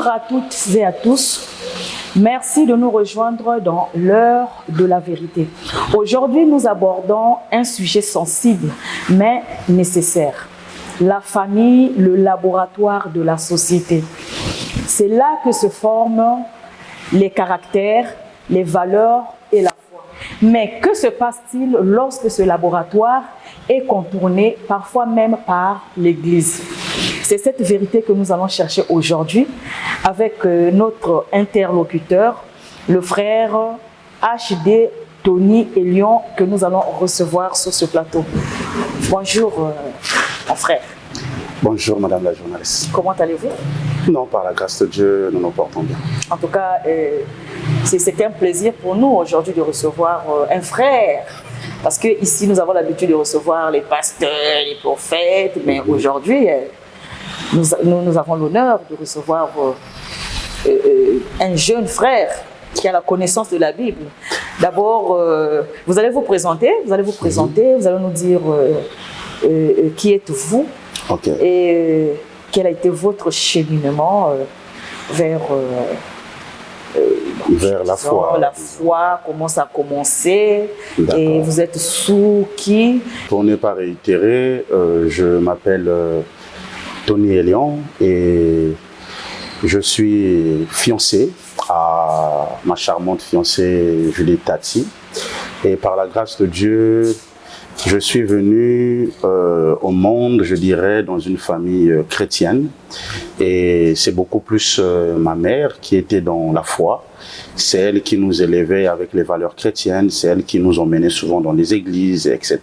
Bonjour à toutes et à tous. Merci de nous rejoindre dans l'heure de la vérité. Aujourd'hui, nous abordons un sujet sensible, mais nécessaire. La famille, le laboratoire de la société. C'est là que se forment les caractères, les valeurs et la foi. Mais que se passe-t-il lorsque ce laboratoire est contourné, parfois même par l'Église? C'est cette vérité que nous allons chercher aujourd'hui avec notre interlocuteur, le frère H.D. Tony Elion, que nous allons recevoir sur ce plateau. Bonjour, mon frère. Bonjour, madame la journaliste. Comment allez-vous? Non, par la grâce de Dieu, nous nous portons bien. En tout cas, c'est un plaisir pour nous aujourd'hui de recevoir un frère. Parce qu'ici, nous avons l'habitude de recevoir les pasteurs, les prophètes, mais aujourd'hui, nous avons l'honneur de recevoir un jeune frère qui a la connaissance de la Bible. D'abord, vous allez vous présenter, vous allez nous dire qui êtes-vous et quel a été votre cheminement vers la foi. La foi, comment ça a commencé, et vous êtes sous qui? Pour ne pas réitérer, je m'appelle Tony Elion et je suis fiancé à ma charmante fiancée Julie Tati. Et par la grâce de Dieu, je suis venu au monde, je dirais, dans une famille chrétienne. Et c'est beaucoup plus ma mère qui était dans la foi. C'est elle qui nous élevait avec les valeurs chrétiennes, c'est elle qui nous emmenait souvent dans les églises, etc.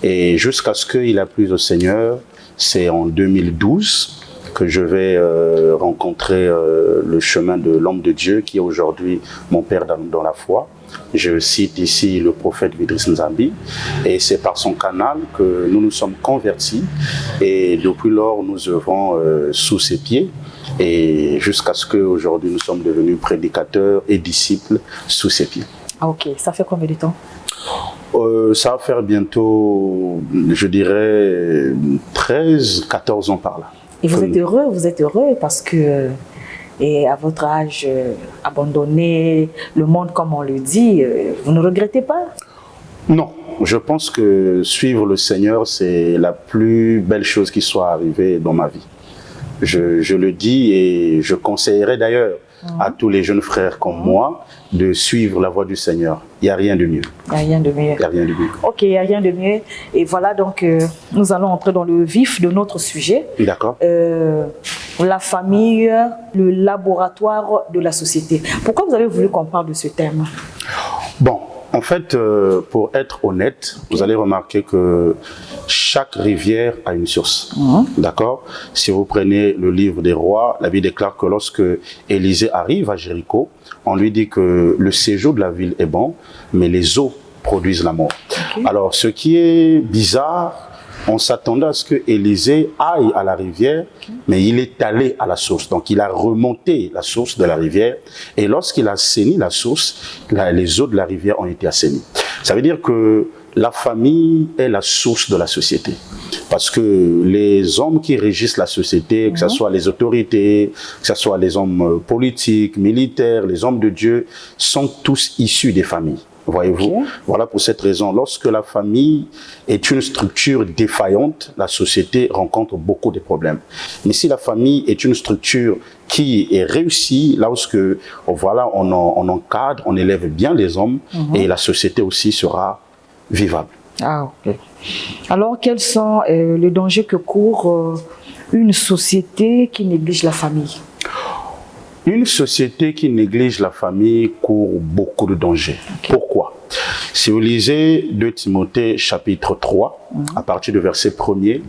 Et jusqu'à ce qu'il a plu au Seigneur, c'est en 2012 que je vais rencontrer le chemin de l'homme de Dieu qui est aujourd'hui mon père dans la foi. Je cite ici le prophète Idriss Nzambi et c'est par son canal que nous nous sommes convertis et depuis lors nous œuvrons sous ses pieds et jusqu'à ce qu'aujourd'hui nous sommes devenus prédicateurs et disciples sous ses pieds. Ah, ok, ça fait combien de temps? Ça va faire bientôt, je dirais, 13-14 ans par là. Et vous êtes heureux parce que, et à votre âge, abandonner le monde comme on le dit, vous ne regrettez pas? Non, je pense que suivre le Seigneur, c'est la plus belle chose qui soit arrivée dans ma vie. Je le dis et je conseillerais d'ailleurs à tous les jeunes frères comme moi de suivre la voie du Seigneur. Il n'y a rien de mieux. Il n'y a rien de mieux. Il n'y a rien de mieux. Ok, il n'y a rien de mieux. Et voilà, donc, nous allons entrer dans le vif de notre sujet. D'accord. La famille, le laboratoire de la société. Pourquoi vous avez voulu qu'on parle de ce thème? Bon, en fait, pour être honnête, vous allez remarquer que chaque rivière a une source. D'accord? Si vous prenez le livre des rois, la Bible déclare que lorsque Élisée arrive à Jéricho, on lui dit que le séjour de la ville est bon, mais les eaux produisent la mort. Alors, ce qui est bizarre, on s'attendait à ce que Élisée aille à la rivière, mais il est allé à la source. Donc, il a remonté la source de la rivière. Et lorsqu'il a assaini la source, les eaux de la rivière ont été assainies. Ça veut dire que la famille est la source de la société. Parce que les hommes qui régissent la société, que ce soit les autorités, que ce soit les hommes politiques, militaires, les hommes de Dieu, sont tous issus des familles. Voyez-vous, voilà pour cette raison, lorsque la famille est une structure défaillante, la société rencontre beaucoup de problèmes. Mais si la famille est une structure qui est réussie, lorsque voilà, on encadre, on élève bien les hommes, et la société aussi sera vivable. Ah, ok. Alors, quels sont les dangers que court une société qui néglige la famille? Une société qui néglige la famille court beaucoup de dangers. Pourquoi? Si vous lisez 2 Timothée chapitre 3, à partir du verset 1er,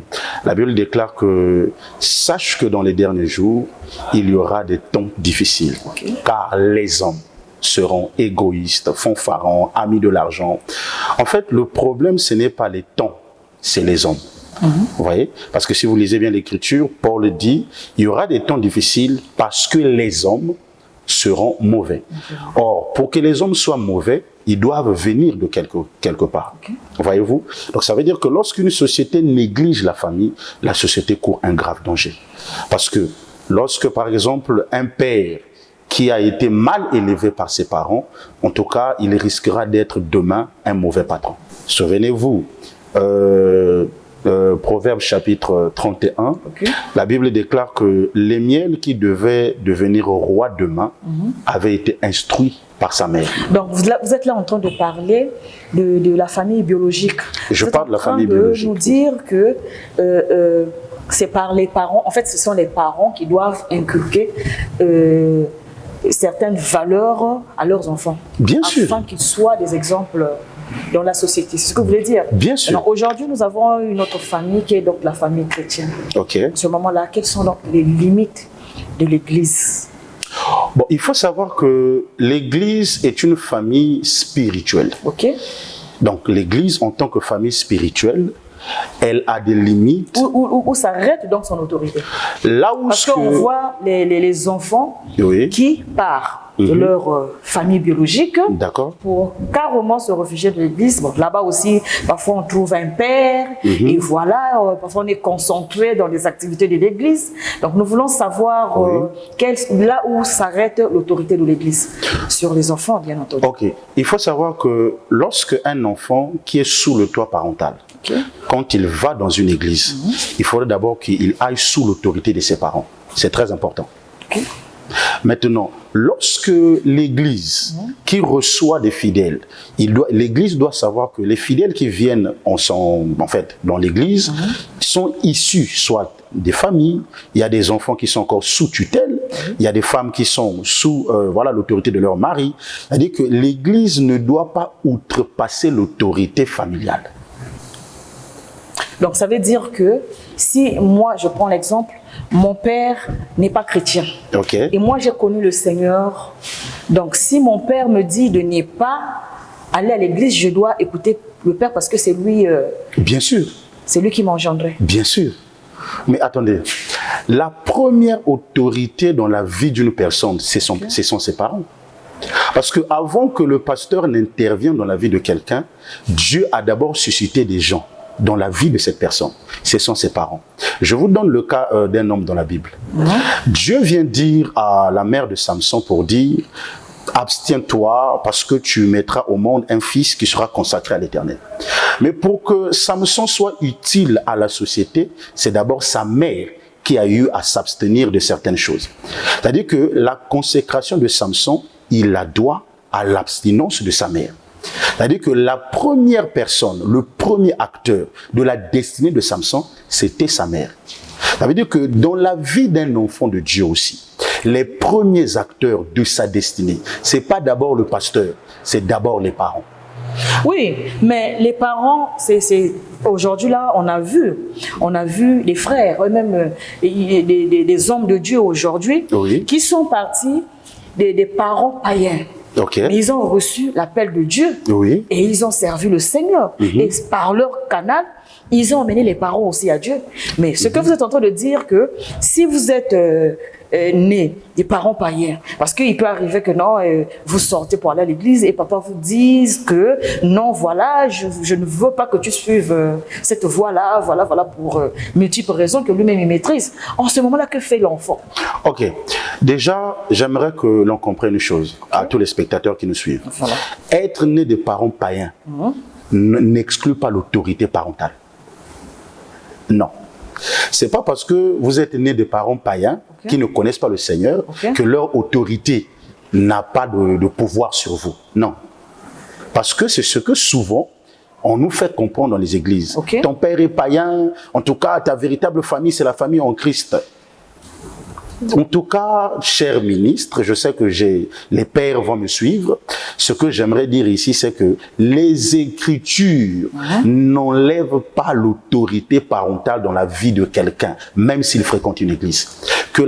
la Bible déclare que « Sache que dans les derniers jours, il y aura des temps difficiles, car les hommes seront égoïstes, fanfarons, amis de l'argent. » En fait, le problème, ce n'est pas les temps, c'est les hommes. Vous voyez? Parce que si vous lisez bien l'Écriture, Paul dit, il y aura des temps difficiles parce que les hommes seront mauvais. Or, pour que les hommes soient mauvais, ils doivent venir de quelque part. Voyez-vous? Donc ça veut dire que lorsqu'une société néglige la famille, la société court un grave danger. Parce que Lorsque, par exemple, un père qui a été mal élevé par ses parents, en tout cas, il risquera d'être demain un mauvais patron. Souvenez-vous, Proverbe chapitre 31, la Bible déclare que Lémiel, qui devait devenir roi demain, avait été instruit par sa mère. Donc vous êtes là en train de parler de la famille biologique. Je parle de la famille biologique. Vous êtes en train de nous dire que c'est par les parents, en fait ce sont les parents qui doivent inculquer certaines valeurs à leurs enfants. Bien sûr. Afin qu'ils soient des exemples dans la société. C'est ce que vous voulez dire? Bien sûr. Aujourd'hui, nous avons une autre famille qui est donc la famille chrétienne. Ok. À ce moment-là, quelles sont donc les limites de l'Église? Bon, il faut savoir que l'Église est une famille spirituelle. Ok. Donc l'Église, en tant que famille spirituelle, elle a des limites. Où s'arrête donc son autorité? Là où Parce qu'on voit les enfants qui partent de leur famille biologique pour carrément se réfugier de l'église. Bon, là-bas aussi, parfois on trouve un père et voilà, parfois on est concentré dans les activités de l'église. Donc nous voulons savoir là où s'arrête l'autorité de l'église sur les enfants, bien entendu. Ok, il faut savoir que lorsque un enfant qui est sous le toit parental, quand il va dans une église, il faudrait d'abord qu'il aille sous l'autorité de ses parents. C'est très important. Maintenant, lorsque l'église qui reçoit des fidèles, l'église doit savoir que les fidèles qui viennent dans l'église sont issus soit des familles, il y a des enfants qui sont encore sous tutelle, il y a des femmes qui sont sous l'autorité de leur mari. C'est-à-dire que l'église ne doit pas outrepasser l'autorité familiale. Donc ça veut dire que si moi, je prends l'exemple, mon père n'est pas chrétien. Et moi, j'ai connu le Seigneur. Donc si mon père me dit de ne pas aller à l'église, je dois écouter le père parce que c'est lui... Bien sûr. C'est lui qui m'a engendré. Bien sûr. Mais attendez, la première autorité dans la vie d'une personne, ce sont ses parents. Parce qu'avant que le pasteur n'intervienne dans la vie de quelqu'un, Dieu a d'abord suscité des gens dans la vie de cette personne. Ce sont ses parents. Je vous donne le cas d'un homme dans la Bible. Dieu vient dire à la mère de Samson pour dire « Abstiens-toi parce que tu mettras au monde un fils qui sera consacré à l'Éternel. » Mais pour que Samson soit utile à la société, c'est d'abord sa mère qui a eu à s'abstenir de certaines choses. C'est-à-dire que la consécration de Samson, il la doit à l'abstinence de sa mère. C'est-à-dire que la première personne, le premier acteur de la destinée de Samson, c'était sa mère. Ça veut dire que dans la vie d'un enfant de Dieu aussi, les premiers acteurs de sa destinée, ce n'est pas d'abord le pasteur, c'est d'abord les parents. Oui, mais les parents, aujourd'hui là, on a vu les frères, eux-mêmes des hommes de Dieu aujourd'hui, qui sont partis des parents païens. Mais ils ont reçu l'appel de Dieu et ils ont servi le Seigneur. Et par leur canal, ils ont emmené les parents aussi à Dieu. Mais ce que vous êtes en train de dire, que si vous êtes né des parents païens, parce qu'il peut arriver que non, vous sortez pour aller à l'église et papa vous dise que non, voilà, je ne veux pas que tu suives cette voie-là, voilà, pour multiples raisons que lui-même il maîtrise. En ce moment-là, que fait l'enfant? Ok. Déjà, j'aimerais que l'on comprenne une chose à tous les spectateurs qui nous suivent. Être né de parents païens n'exclut pas l'autorité parentale. Non. C'est pas parce que vous êtes né de parents païens qui ne connaissent pas le Seigneur que leur autorité n'a pas de pouvoir sur vous. Non. Parce que c'est ce que souvent on nous fait comprendre dans les églises. Ton père est païen, en tout cas ta véritable famille c'est la famille en Christ. En tout cas, cher ministre, je sais que les pères vont me suivre. Ce que j'aimerais dire ici, c'est que les Écritures n'enlèvent pas l'autorité parentale dans la vie de quelqu'un, même s'il fréquente une église. Que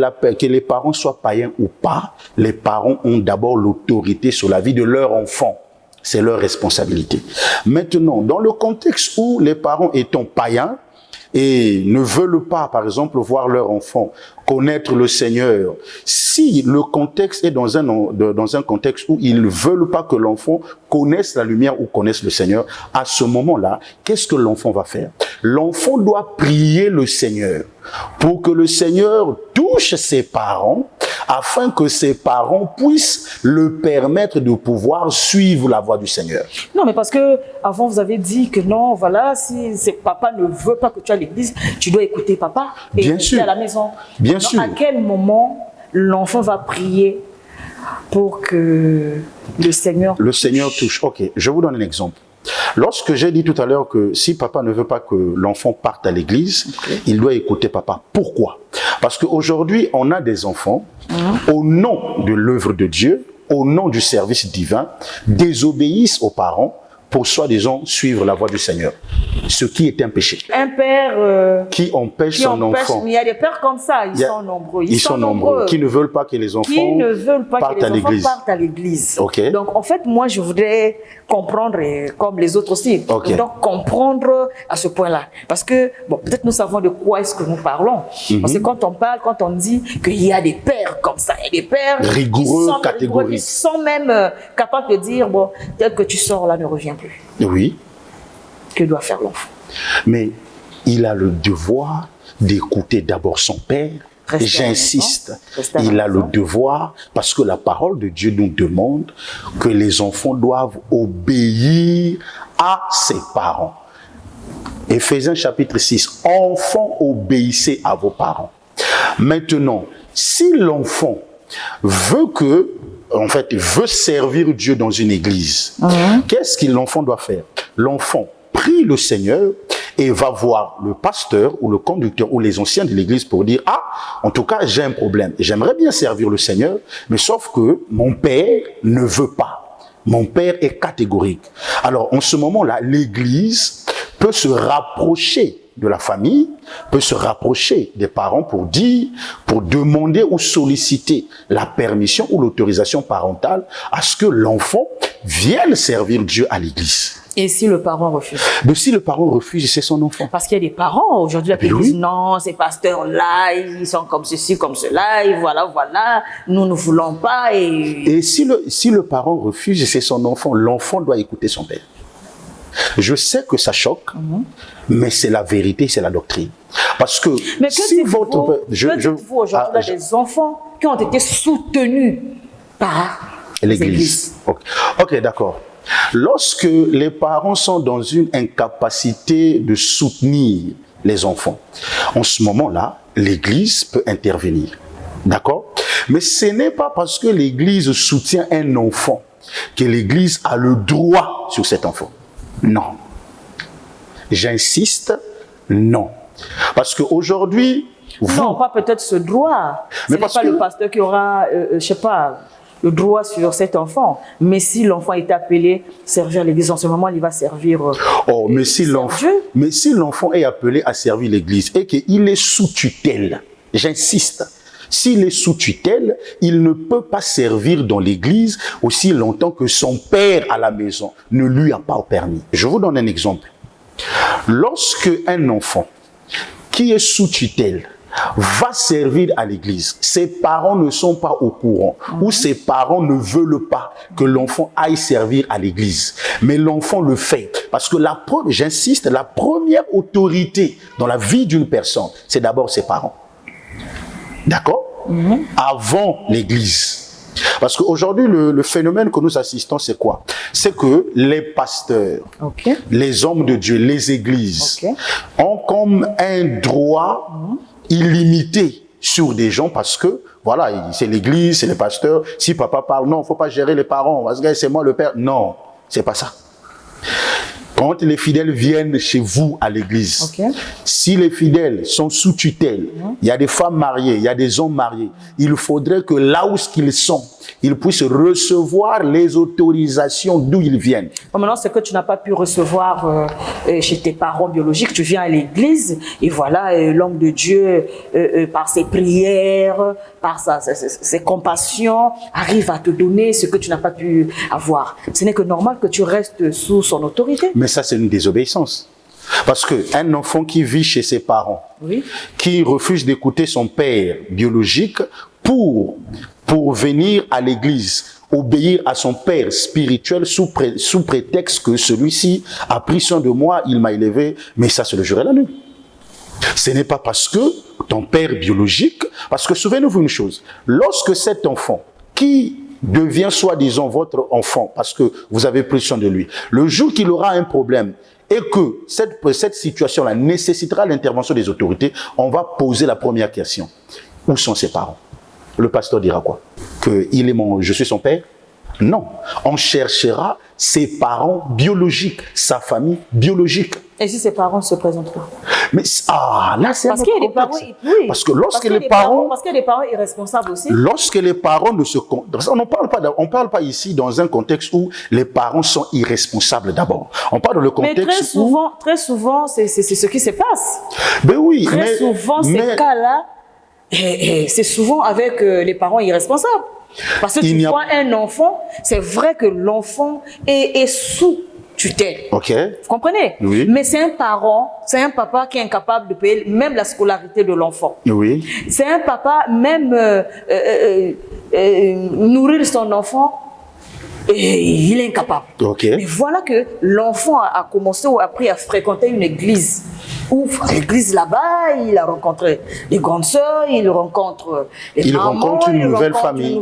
les parents soient païens ou pas, les parents ont d'abord l'autorité sur la vie de leur enfant. C'est leur responsabilité. Maintenant, dans le contexte où les parents étant païens, et ne veulent pas, par exemple, voir leur enfant connaître le Seigneur, si le contexte est dans un contexte où ils ne veulent pas que l'enfant connaisse la lumière ou connaisse le Seigneur, à ce moment-là, qu'est-ce que l'enfant va faire? L'enfant doit prier le Seigneur pour que le Seigneur touche ses parents, afin que ses parents puissent le permettre de pouvoir suivre la voie du Seigneur. Non, mais parce que avant vous avez dit que non, voilà, si papa ne veut pas que tu ailles à l'église, tu dois écouter papa et Bien rester sûr. à la maison. Bien sûr. À quel moment l'enfant va prier pour que le Seigneur touche? Ok, je vous donne un exemple. Lorsque j'ai dit tout à l'heure que si papa ne veut pas que l'enfant parte à l'église, il doit écouter papa. Pourquoi? Parce qu'aujourd'hui, on a des enfants, au nom de l'œuvre de Dieu, au nom du service divin, désobéissent aux parents pour soi-disant suivre la voie du Seigneur. Ce qui est un péché. Un père qui empêche son enfant. Mais il y a des pères comme ça, ils sont nombreux. Ils sont nombreux. Qui ne veulent pas que les enfants partent à l'église. Okay. Donc en fait, moi je voudrais comprendre, comme les autres aussi, donc comprendre à ce point-là. Parce que, bon, peut-être nous savons de quoi est-ce que nous parlons. Parce que quand on parle, quand on dit qu'il y a des pères comme ça, il y a des pères rigoureux, catégoriques, qui sont même capables de dire, bon, peut-être que tu sors là, ne reviens plus. Oui. Que doit faire l'enfant? Mais il a le devoir d'écouter d'abord son père. J'insiste, il a le devoir, parce que la parole de Dieu nous demande que les enfants doivent obéir à ses parents. Éphésiens chapitre 6, enfants, obéissez à vos parents. Maintenant, si l'enfant veut servir Dieu dans une église, qu'est-ce que l'enfant doit faire? L'enfant prie le Seigneur et va voir le pasteur ou le conducteur ou les anciens de l'église pour dire « Ah, en tout cas, j'ai un problème. J'aimerais bien servir le Seigneur, mais sauf que mon père ne veut pas. Mon père est catégorique. » Alors, en ce moment-là, l'église peut se rapprocher de la famille, peut se rapprocher des parents pour demander ou solliciter la permission ou l'autorisation parentale à ce que l'enfant vienne servir Dieu à l'église. Et si le parent refuse? Mais si le parent refuse, c'est son enfant. Parce qu'il y a des parents aujourd'hui qui disent non, ces pasteurs-là, ils sont comme ceci, comme cela, et voilà, nous ne voulons pas. Et si le parent refuse, c'est son enfant, l'enfant doit écouter son père. Je sais que ça choque, mais c'est la vérité, c'est la doctrine. Parce que si votre père... dites-vous aujourd'hui des enfants qui ont été soutenus par l'église? Ok, d'accord. Lorsque les parents sont dans une incapacité de soutenir les enfants, en ce moment-là, l'église peut intervenir. D'accord? Mais ce n'est pas parce que l'église soutient un enfant que l'église a le droit sur cet enfant. Non. J'insiste, non. Parce qu'aujourd'hui... Non, pas peut-être ce droit. Ce n'est pas le pasteur qui aura, je sais pas... le droit sur cet enfant. Mais si l'enfant est appelé à servir l'église, en ce moment, il va servir mais si l'enfant est appelé à servir l'église et qu'il est sous tutelle, j'insiste, s'il est sous tutelle, il ne peut pas servir dans l'église aussi longtemps que son père à la maison ne lui a pas permis. Je vous donne un exemple. Lorsque un enfant qui est sous tutelle va servir à l'église, ses parents ne sont pas au courant ou ses parents ne veulent pas que l'enfant aille servir à l'église, mais l'enfant le fait parce que j'insiste, la première autorité dans la vie d'une personne, c'est d'abord ses parents. D'accord? Avant l'église. Parce qu'aujourd'hui, le phénomène que nous assistons, c'est quoi? C'est que les pasteurs, les hommes de Dieu, les églises ont comme un droit illimité sur des gens parce que, voilà, c'est l'église, c'est les pasteurs. Si papa parle, non, il ne faut pas gérer les parents, parce que c'est moi le père. Non, c'est pas ça. Quand les fidèles viennent chez vous à l'église, si les fidèles sont sous tutelle, il y a des femmes mariées, il y a des hommes mariés, il faudrait que là où ils sont, ils puissent recevoir les autorisations d'où ils viennent. Bon, maintenant, c'est que tu n'as pas pu recevoir chez tes parents biologiques, tu viens à l'église et voilà, l'homme de Dieu, par ses prières, par ses compassions, arrive à te donner ce que tu n'as pas pu avoir. Ce n'est que normal que tu restes sous son autorité. Mais ça, c'est une désobéissance. Parce qu'un enfant qui vit chez ses parents, Oui. qui refuse d'écouter son père biologique pour venir à l'église, obéir à son père spirituel sous prétexte que celui-ci a pris soin de moi, il m'a élevé, mais ça c'est le jour et la nuit. Ce n'est pas parce que ton père biologique, parce que souvenez-vous une chose, lorsque cet enfant qui devient soi-disant votre enfant, parce que vous avez pris soin de lui, le jour qu'il aura un problème et que cette situation-là nécessitera l'intervention des autorités, on va poser la première question. Où sont ses parents? Le pasteur dira quoi? Je suis son père? Non. On cherchera ses parents biologiques, sa famille biologique. Et si ses parents ne se présentent pas? Mais là, c'est un autre contexte. Oui. Parce que lorsque les parents... Parce qu'il y a des parents irresponsables aussi. Lorsque les parents ne se... On parle pas ici dans un contexte où les parents sont irresponsables d'abord. On parle dans le contexte mais très souvent, c'est ce qui se passe. Ben oui, très souvent, ces cas-là, c'est souvent avec les parents irresponsables. Parce que tu vois un enfant, c'est vrai que l'enfant est sous tutelle. Ok. Vous comprenez? Oui. Mais c'est un papa qui est incapable de payer même la scolarité de l'enfant. Oui. C'est un papa, même nourrir son enfant, il est incapable. Ok. Mais voilà que l'enfant a commencé ou a appris à fréquenter une église. Ou l'église là-bas, il a rencontré les grandes sœurs, il rencontre les mamans, rencontre une nouvelle famille.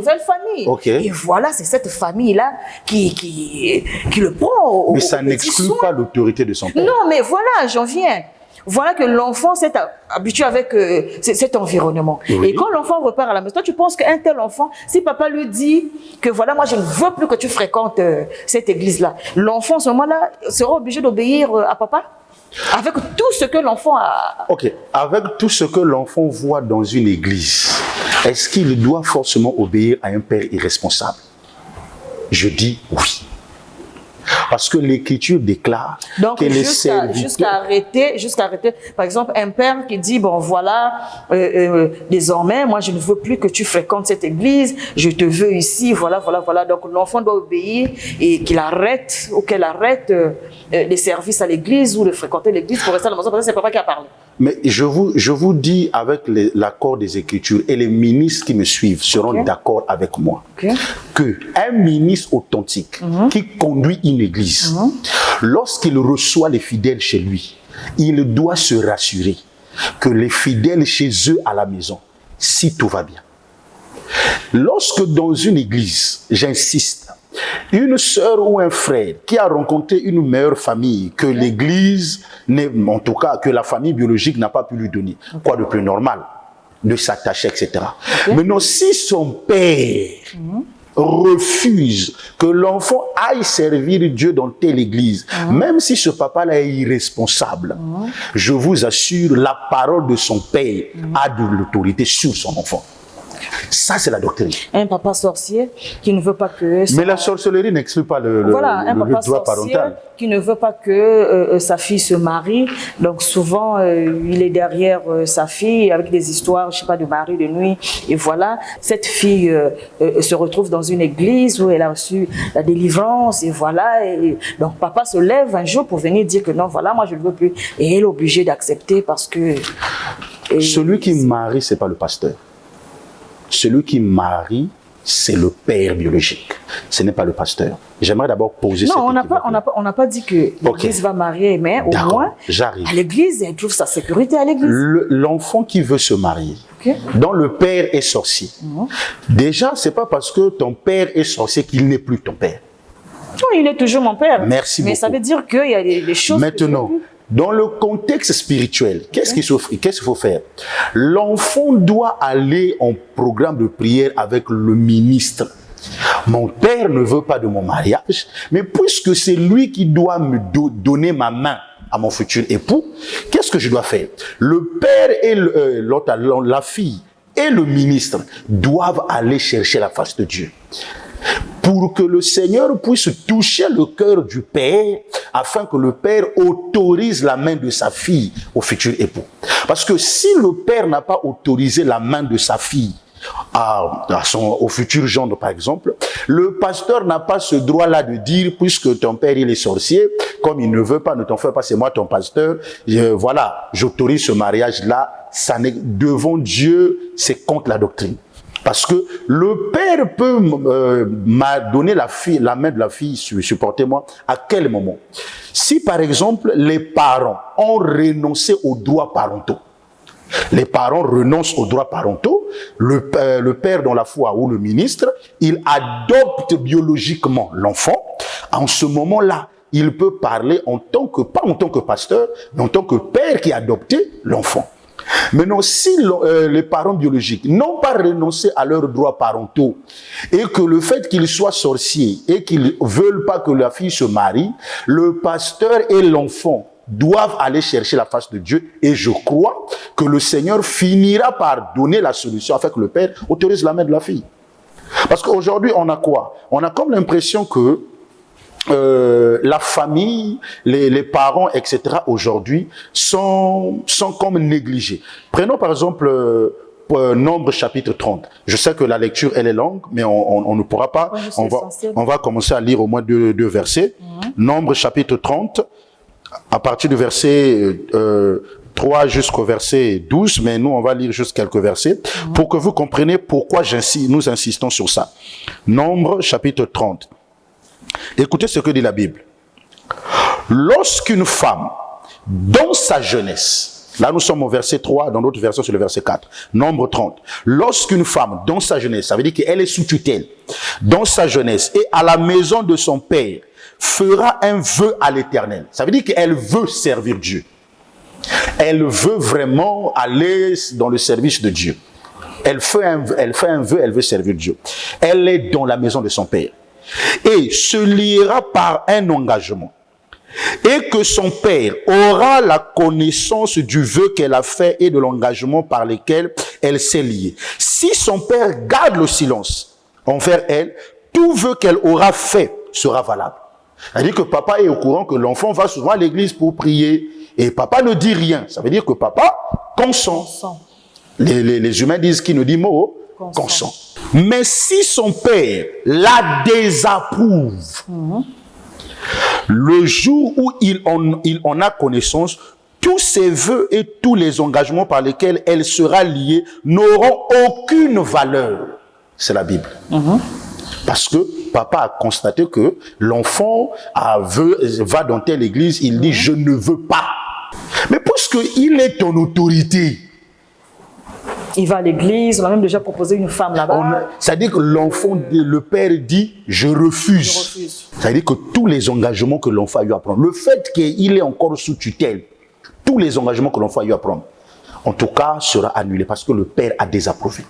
Okay. Et voilà, c'est cette famille-là qui le prend. Mais ça n'exclut pas l'autorité de son père. Non, mais voilà, j'en viens. Voilà que l'enfant s'est habitué avec cet environnement. Oui. Et quand l'enfant repart à la maison, toi, tu penses qu'un tel enfant, si papa lui dit que voilà, moi je ne veux plus que tu fréquentes cette église-là, l'enfant, à ce moment-là, sera obligé d'obéir à papa? Avec tout ce que l'enfant a... Ok, avec tout ce que l'enfant voit dans une église, est-ce qu'il doit forcément obéir à un père irresponsable? Je dis oui. Parce que l'Écriture déclare que les serviteurs... Jusqu'à arrêter, par exemple, un père qui dit, bon voilà, désormais, moi je ne veux plus que tu fréquentes cette église, je te veux ici, voilà. Donc l'enfant doit obéir et qu'il arrête ou qu'elle arrête les services à l'église ou de fréquenter l'église pour rester à la maison, parce que c'est papa qui a parlé. Mais je vous dis avec l'accord des Écritures, et les ministres qui me suivent seront d'accord avec moi, qu'un ministre authentique qui conduit une église, lorsqu'il reçoit les fidèles chez lui, il doit se rassurer que les fidèles chez eux à la maison, si tout va bien. Lorsque dans une église, j'insiste, une sœur ou un frère qui a rencontré une meilleure famille que l'église, en tout cas que la famille biologique n'a pas pu lui donner, quoi de plus normal, de s'attacher, etc. Maintenant, si son père refuse que l'enfant aille servir Dieu dans telle église, même si ce papa-là est irresponsable, je vous assure, la parole de son père a de l'autorité sur son enfant. Ça, c'est la doctrine. Un papa sorcier qui ne veut pas que... Mais la sorcellerie n'exclut pas le droit parental. Qui ne veut pas que sa fille se marie. Donc souvent, il est derrière sa fille avec des histoires, je sais pas, de mari de nuit. Et voilà, cette fille se retrouve dans une église où elle a reçu la délivrance. Et voilà, et donc papa se lève un jour pour venir dire que non, voilà, moi je ne veux plus. Et elle est obligée d'accepter parce que... Celui qui marie, c'est pas le pasteur. Celui qui marie, c'est le père biologique. Ce n'est pas le pasteur. J'aimerais d'abord poser cette question. Non, on n'a pas dit que l'église va marier, mais au moins, à l'église, elle trouve sa sécurité à l'église. L'enfant qui veut se marier, dont le père est sorcier, déjà, c'est pas parce que ton père est sorcier qu'il n'est plus ton père. Non, il est toujours mon père. Merci beaucoup. Mais ça veut dire qu'il y a des choses... Maintenant, dans le contexte spirituel, qu'est-ce qu'il faut faire? L'enfant doit aller en programme de prière avec le ministre. Mon père ne veut pas de mon mariage, mais puisque c'est lui qui doit me donner ma main à mon futur époux, qu'est-ce que je dois faire? Le père et la fille et le ministre doivent aller chercher la face de Dieu, pour que le Seigneur puisse toucher le cœur du père, afin que le père autorise la main de sa fille au futur époux. Parce que si le père n'a pas autorisé la main de sa fille au futur gendre, par exemple, le pasteur n'a pas ce droit-là de dire, puisque ton père il est sorcier, comme il ne veut pas, ne t'en fais pas, c'est moi ton pasteur. Voilà, j'autorise ce mariage-là. Ça n'est devant Dieu, c'est contre la doctrine. Parce que le père peut m'a donné la main de la fille, supportez-moi, à quel moment? Si par exemple les parents ont renoncé aux droits parentaux, les parents renoncent aux droits parentaux, le père dans la foi ou le ministre, il adopte biologiquement l'enfant. En ce moment-là, il peut parler pas en tant que pasteur, mais en tant que père qui a adopté l'enfant. Maintenant, si les parents biologiques n'ont pas renoncé à leurs droits parentaux et que le fait qu'ils soient sorciers et qu'ils ne veulent pas que la fille se marie, le pasteur et l'enfant doivent aller chercher la face de Dieu, et je crois que le Seigneur finira par donner la solution afin que le père autorise la main de la fille. Parce qu'aujourd'hui, on a quoi? On a comme l'impression que la famille, les parents, etc. aujourd'hui sont comme négligés. Prenons par exemple Nombre chapitre 30. Je sais que la lecture elle est longue, mais on ne pourra pas. Ouais, on va commencer à lire au moins deux versets. Nombre chapitre 30, à partir du verset 3 jusqu'au verset 12, mais nous on va lire juste quelques versets pour que vous compreniez pourquoi nous insistons sur ça. Nombre chapitre 30. Écoutez ce que dit la Bible. Lorsqu'une femme, dans sa jeunesse, là nous sommes au verset 3, dans d'autres versions c'est le verset 4, Nombre 30. Lorsqu'une femme, dans sa jeunesse, ça veut dire qu'elle est sous tutelle, dans sa jeunesse et à la maison de son père, fera un vœu à l'Éternel. Ça veut dire qu'elle veut servir Dieu. Elle veut vraiment aller dans le service de Dieu. Elle fait un vœu, elle veut servir Dieu. Elle est dans la maison de son père. Et se liera par un engagement, et que son père aura la connaissance du vœu qu'elle a fait et de l'engagement par lequel elle s'est liée. Si son père garde le silence envers elle, tout vœu qu'elle aura fait sera valable. C'est-à-dire que papa est au courant que l'enfant va souvent à l'église pour prier, et papa ne dit rien. Ça veut dire que papa consent. Les humains disent qu'il ne dit mot, consent. Mais si son père la désapprouve, le jour où il en a connaissance, tous ses vœux et tous les engagements par lesquels elle sera liée n'auront aucune valeur. C'est la Bible. Parce que papa a constaté que l'enfant va dans telle église, il dit « je ne veux pas ». Mais puisqu'il est en autorité, il va à l'église, on a même déjà proposé une femme là-bas. C'est-à-dire que le père dit « je refuse ». C'est-à-dire que tous les engagements que l'enfant a eu à prendre, le fait qu'il est encore sous tutelle, tous les engagements que l'enfant a eu à prendre, en tout cas, sera annulé parce que le père a désapprouvé.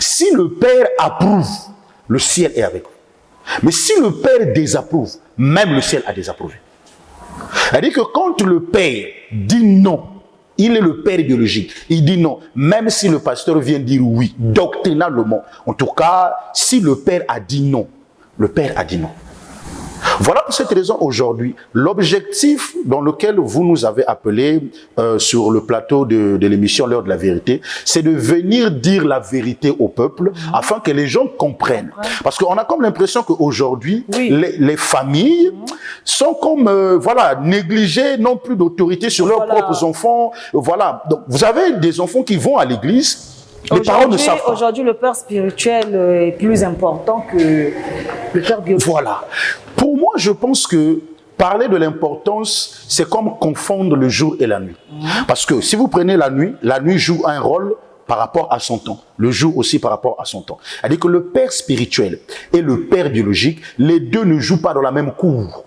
Si le père approuve, le ciel est avec vous. Mais si le père désapprouve, même le ciel a désapprouvé. C'est-à-dire que quand le père dit non, il est le père biologique. Il dit non, même si le pasteur vient dire oui, doctrinalement. En tout cas, si le père a dit non, le père a dit non. Voilà pour cette raison aujourd'hui, l'objectif dans lequel vous nous avez appelé sur le plateau de l'émission L'heure de la vérité, c'est de venir dire la vérité au peuple afin que les gens comprennent. Parce qu'on a comme l'impression qu'aujourd'hui, les familles sont comme négligées, n'ont plus d'autorité sur leurs propres enfants. Voilà. Donc, vous avez des enfants qui vont à l'église. Les parents ne savent pas. Aujourd'hui, le père spirituel est plus important que le père biologique. Voilà. Pour moi, je pense que parler de l'importance, c'est comme confondre le jour et la nuit. Parce que si vous prenez la nuit joue un rôle par rapport à son temps. Le jour aussi par rapport à son temps. C'est-à-dire que le père spirituel et le père biologique, les deux ne jouent pas dans la même cour.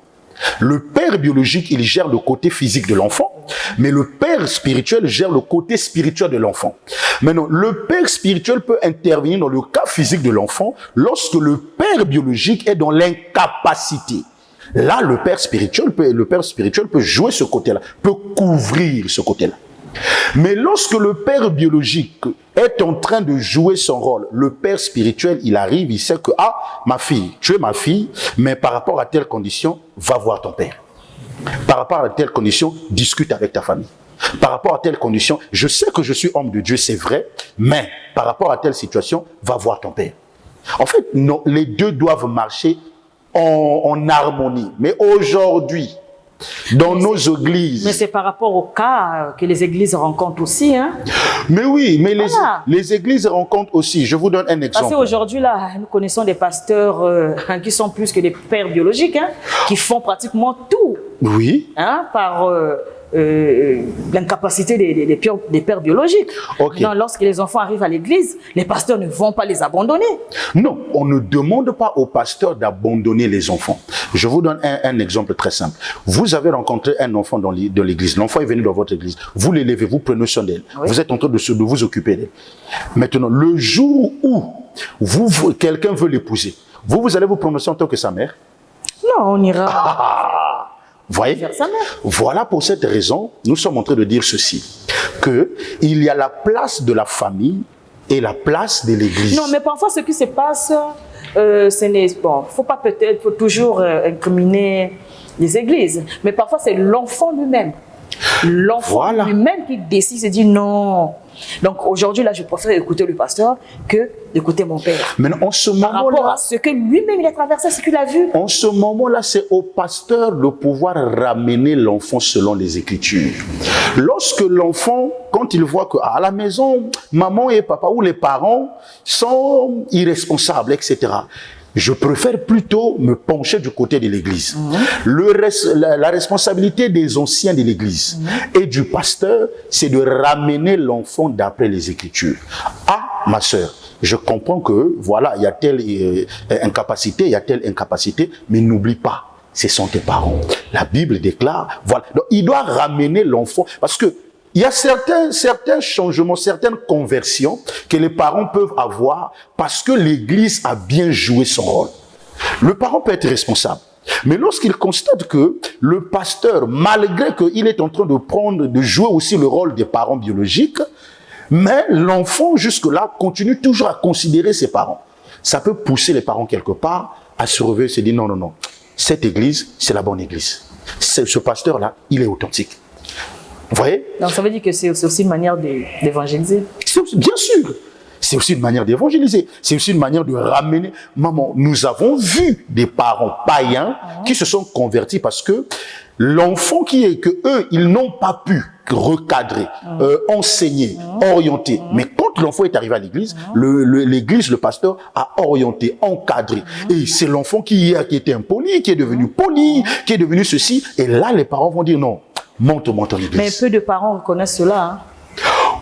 Le père biologique, il gère le côté physique de l'enfant, mais le père spirituel gère le côté spirituel de l'enfant. Maintenant, le père spirituel peut intervenir dans le cas physique de l'enfant lorsque le père biologique est dans l'incapacité. Là, le père spirituel peut jouer ce côté-là, peut couvrir ce côté-là. Mais lorsque le père biologique est en train de jouer son rôle, le père spirituel, il arrive, il sait que, ah, ma fille, tu es ma fille, mais par rapport à telle condition, va voir ton père. Par rapport à telle condition, discute avec ta famille. Par rapport à telle condition, je sais que je suis homme de Dieu, c'est vrai, mais par rapport à telle situation, va voir ton père. En fait, non, les deux doivent marcher en harmonie. Mais aujourd'hui, dans nos églises. Mais c'est par rapport au cas que les églises rencontrent aussi. Hein? Mais oui, mais Voilà. les églises rencontrent aussi. Je vous donne un exemple. Parce qu'aujourd'hui, là, nous connaissons des pasteurs qui sont plus que des pères biologiques, hein, qui font pratiquement tout Oui. hein, par l'incapacité des pères biologiques. Ok. Non, lorsque les enfants arrivent à l'église, les pasteurs ne vont pas les abandonner. Non, on ne demande pas aux pasteurs d'abandonner les enfants. Je vous donne un exemple très simple. Vous avez rencontré un enfant dans l'église. L'enfant est venu dans votre église. Vous l'élevez, vous prenez soin d'elle. Oui. Vous êtes en train de vous occuper d'elle. Maintenant, le jour où quelqu'un veut l'épouser, vous allez vous prononcer en tant que sa mère. Non, on ira Voyez? vers sa mère. Voilà pour cette raison, nous sommes en train de dire ceci, que il y a la place de la famille et la place de l'église. Non, mais parfois, ce qui se passe, ce n'est bon. Faut pas peut-être, faut toujours incriminer les églises, mais parfois c'est l'enfant lui-même. L'enfant Voilà. lui-même qui décide, se dit non. Donc aujourd'hui, là, je préfère écouter le pasteur que d'écouter mon père. Maintenant, en ce Par rapport moment-là, à ce que lui-même il a traversé, ce qu'il a vu. en ce moment-là, c'est au pasteur de pouvoir ramener l'enfant selon les Écritures. Lorsque l'enfant, quand il voit qu'à la maison, maman et papa ou les parents sont irresponsables, etc., je préfère plutôt me pencher du côté de l'Église. La responsabilité des anciens de l'Église et du pasteur, c'est de ramener l'enfant d'après les Écritures. Ah, ma sœur, je comprends que, voilà, il y a telle incapacité, il y a telle incapacité, mais n'oublie pas, ce sont tes parents. La Bible déclare, voilà. Donc, il doit ramener l'enfant, parce que il y a certains changements, certaines conversions que les parents peuvent avoir parce que l'Église a bien joué son rôle. Le parent peut être responsable. Mais lorsqu'il constate que le pasteur, malgré qu'il est en train de jouer aussi le rôle des parents biologiques, mais l'enfant jusque-là continue toujours à considérer ses parents. Ça peut pousser les parents quelque part à se réveiller et se dire non, non, non, cette église, c'est la bonne église. Ce pasteur-là, il est authentique. Vous voyez? Donc ça veut dire que c'est aussi une manière d'évangéliser. Bien sûr. C'est aussi une manière d'évangéliser. C'est aussi une manière de ramener. Maman, nous avons vu des parents païens qui se sont convertis parce que l'enfant que eux, ils n'ont pas pu recadrer, enseigner, orienter. Mais quand l'enfant est arrivé à l'église, l'église, le pasteur a orienté, encadré. Et c'est l'enfant qui était impoli, qui est devenu poli, qui est devenu ceci. Et là, les parents vont dire non. Monte en église. Mais peu de parents reconnaissent cela. Hein.